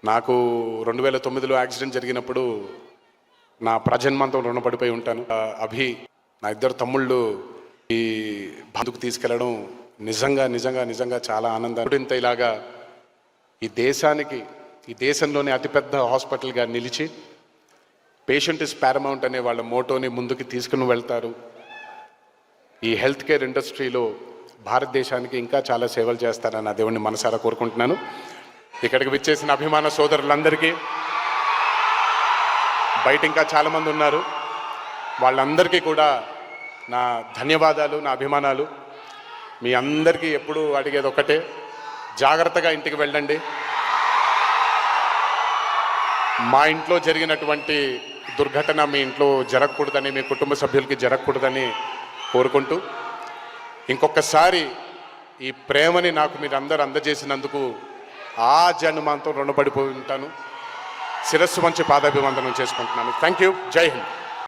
నాకు 2009లో యాక్సిడెంట్ జరిగినప్పుడు నా ప్రజన్మంతో రుణపడిపోయి ఉంటాను. అభి, నా ఇద్దరు తమ్ముళ్ళు ఈ బంధుకు తీసుకెళ్లడం నిజంగా నిజంగా నిజంగా చాలా ఆనందం. ఇంత ఇలాగా ఈ దేశానికి, ఈ దేశంలోనే అతిపెద్ద హాస్పిటల్గా నిలిచి పేషెంట్ ఇస్ పారమౌంట్ అనే వాళ్ళ మోటోని ముందుకు తీసుకుని వెళ్తారు. ఈ హెల్త్ కేర్ ఇండస్ట్రీలో భారతదేశానికి ఇంకా చాలా సేవలు చేస్తారని ఆ దేవుణ్ణి మనసారా కోరుకుంటున్నాను. ఇక్కడికి విచ్చేసిన అభిమాన సోదరులందరికీ, బయట ఇంకా చాలామంది ఉన్నారు, వాళ్ళందరికీ కూడా నా ధన్యవాదాలు, నా అభిమానాలు. మీ అందరికీ ఎప్పుడూ అడిగేది ఒకటే, జాగ్రత్తగా ఇంటికి వెళ్ళండి. మా ఇంట్లో జరిగినటువంటి దుర్ఘటన మీ ఇంట్లో జరగకూడదని, మీ కుటుంబ సభ్యులకి జరగకూడదని కోరుకుంటూ, ఇంకొకసారి ఈ ప్రేమని నాకు మీరు అందరూ అందజేసినందుకు ఆ జన్మంతో రుణపడిపోయి ఉంటాను. శిరస్సు వంచి పాదాభివందనం చేసుకుంటున్నాను. Thank you. జై హింద్.